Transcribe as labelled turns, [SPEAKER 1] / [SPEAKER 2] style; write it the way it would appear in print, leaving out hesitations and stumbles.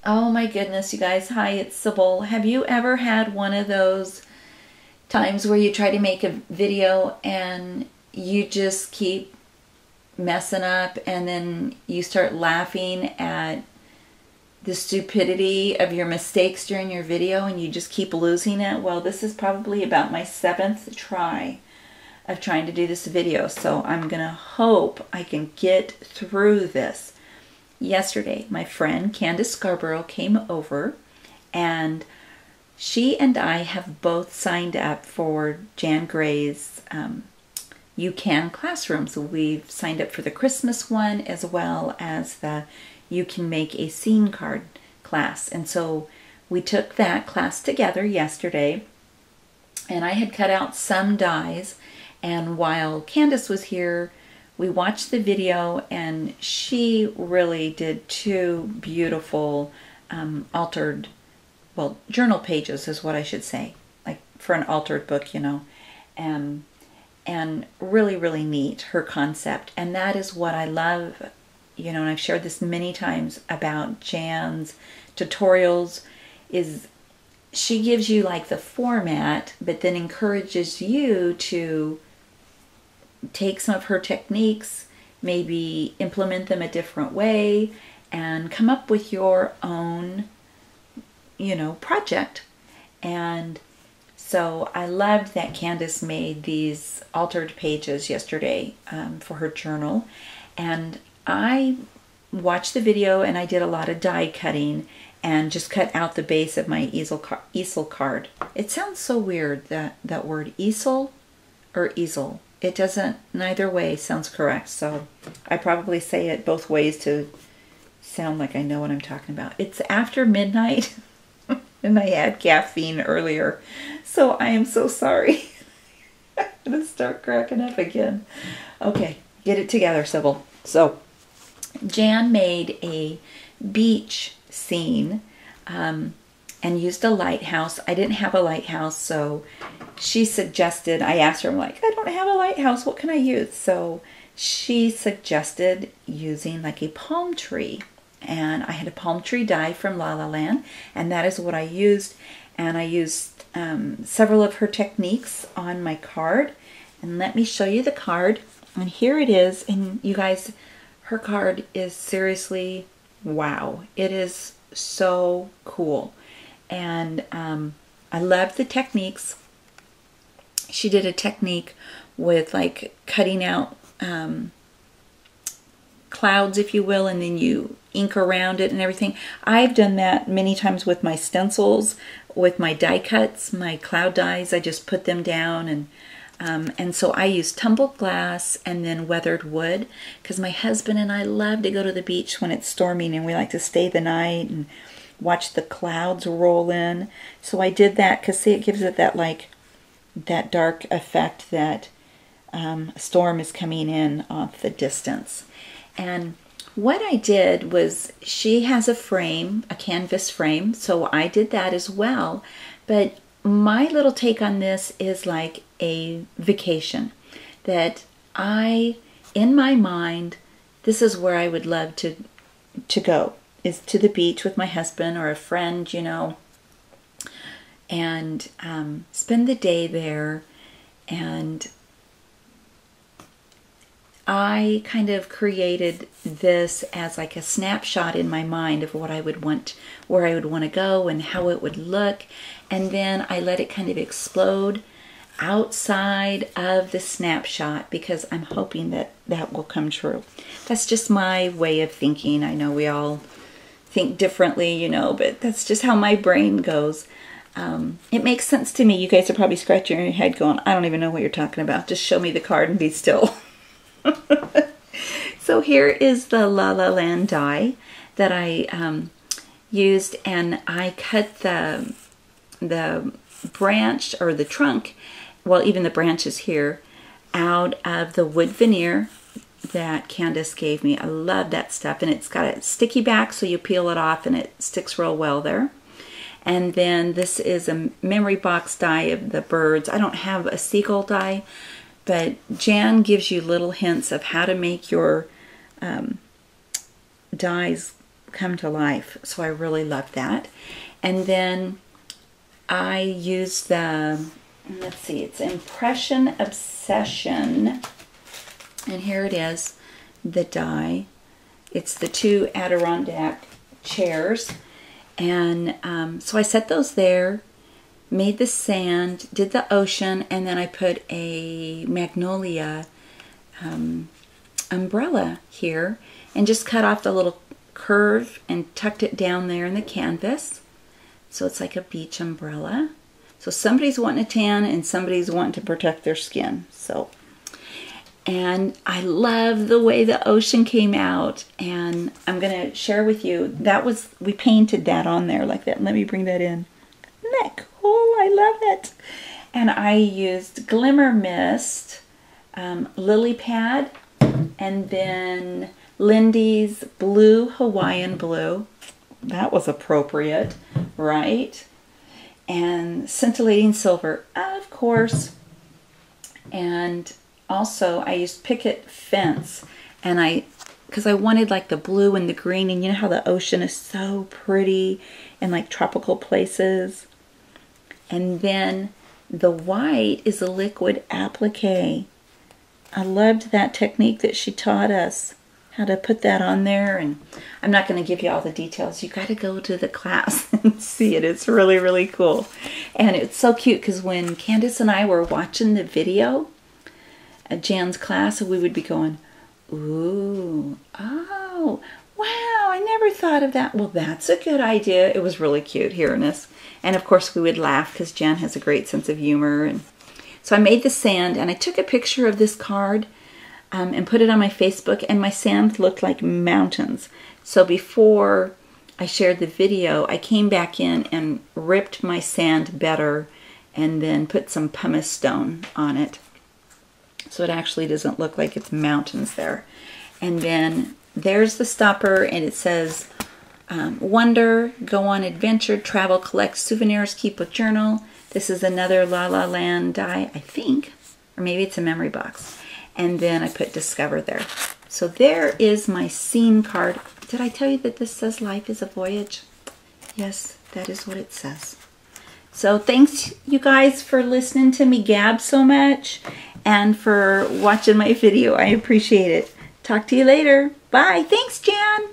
[SPEAKER 1] Oh my goodness, you guys. Hi, it's Sybil. Have you ever had one of those times where you try to make a video and you just keep messing up and then you start laughing at the stupidity of your mistakes during your video and you just keep losing it? Well, this is probably about my 7th try of trying to do this video, so I'm gonna hope I can get through this. Yesterday, my friend Candace Scarborough came over, and she and I have both signed up for Jan Gray's You Can classroom. So we've signed up for the Christmas one as well as the You Can Make a Scene card class. And so we took that class together yesterday, and I had cut out some dies, and while Candace was here, we watched the video, and she really did 2 beautiful altered, well, journal pages is what I should say, like for an altered book, you know, and really, really neat, her concept. And that is what I love, you know, and I've shared this many times about Jann's tutorials, is she gives you like the format, but then encourages you to take some of her techniques, maybe implement them a different way, and come up with your own, you know, project. And so I loved that Candace made these altered pages yesterday for her journal. And I watched the video and I did a lot of die cutting and just cut out the base of my easel card. It sounds so weird, that word easel or easel. It doesn't, neither way sounds correct, so I probably say it both ways to sound like I know what I'm talking about. It's after midnight, and I had caffeine earlier, so I am so sorry. I'm gonna start cracking up again. Okay, get it together, Sybil. So, Jann made a beach scene and used a lighthouse. I didn't have a lighthouse, so she suggested, I asked her, I'm like, I don't have a lighthouse, what can I use? So she suggested using like a palm tree. And I had a palm tree die from La La Land, and that is what I used. And I used several of her techniques on my card. And let me show you the card. And here it is. And you guys, her card is seriously, wow. It is so cool. And I love the techniques. She did a technique with like cutting out clouds, if you will, and then you ink around it and everything. I've done that many times with my stencils, with my die cuts, my cloud dies. I just put them down, and so I use tumbled glass and then weathered wood, because my husband and I love to go to the beach when it's storming, and we like to stay the night and watch the clouds roll in. So I did that because, see, it gives it that like that dark effect that a storm is coming in off the distance. And what I did was, she has a frame, a canvas frame, so I did that as well. But my little take on this is like a vacation, that I, in my mind, this is where I would love to go, is to the beach with my husband or a friend, you know, and spend the day there. And I kind of created this as like a snapshot in my mind of what I would want, where I would want to go and how it would look. And then I let it kind of explode outside of the snapshot, because I'm hoping that that will come true. That's just my way of thinking. I know we all think differently, you know, but that's just how my brain goes. It makes sense to me. You guys are probably scratching your head going, I don't even know what you're talking about. Just show me the card and be still. So here is the La La Land die that I used, and I cut the branch, or the trunk, well, even the branches here, out of the wood veneer that Candace gave me. I love that stuff, and it's got a sticky back, so you peel it off and it sticks real well there. And then this is a memory box die of the birds. I don't have a seagull die, but Jann gives you little hints of how to make your dies come to life. So I really love that. And then I use the, let's see, it's Impression Obsession. And here it is, the die. It's the 2 Adirondack chairs. And so I set those there, made the sand, did the ocean, and then I put a magnolia umbrella here and just cut off the little curve and tucked it down there in the canvas. So it's like a beach umbrella. So somebody's wanting a tan and somebody's wanting to protect their skin. So, and I love the way the ocean came out, and I'm going to share with you, that was, we painted that on there like that. Let me bring that in. Isn't that cool? I love it. And I used Glimmer Mist, Lily Pad, and then Lindy's Blue Hawaiian Blue. That was appropriate, right? And Scintillating Silver, of course. And also I used Picket Fence, and because I wanted like the blue and the green, and you know how the ocean is so pretty in like tropical places. And then the white is a liquid applique. I loved that technique that she taught us, how to put that on there. And I'm not going to give you all the details. You got to go to the class and see it. It's really, really cool. And it's so cute because when Candace and I were watching the video at Jann's class, we would be going, ooh, oh, wow, I never thought of that. Well, that's a good idea. It was really cute hearing this. And of course we would laugh because Jann has a great sense of humor. And so I made the sand, and I took a picture of this card and put it on my Facebook, and my sand looked like mountains. So before I shared the video, I came back in and ripped my sand better and then put some pumice stone on it. So it actually doesn't look like it's mountains there. And then there's the stopper, and it says, Wonder, Go on Adventure, Travel, Collect Souvenirs, Keep a Journal. This is another La La Land die, I think, or maybe it's a memory box. And then I put Discover there. So there is my scene card. Did I tell you that this says Life is a Voyage? Yes, that is what it says. So thanks you guys for listening to me gab so much and for watching my video. I appreciate it. Talk to you later. Bye. Thanks, Jann.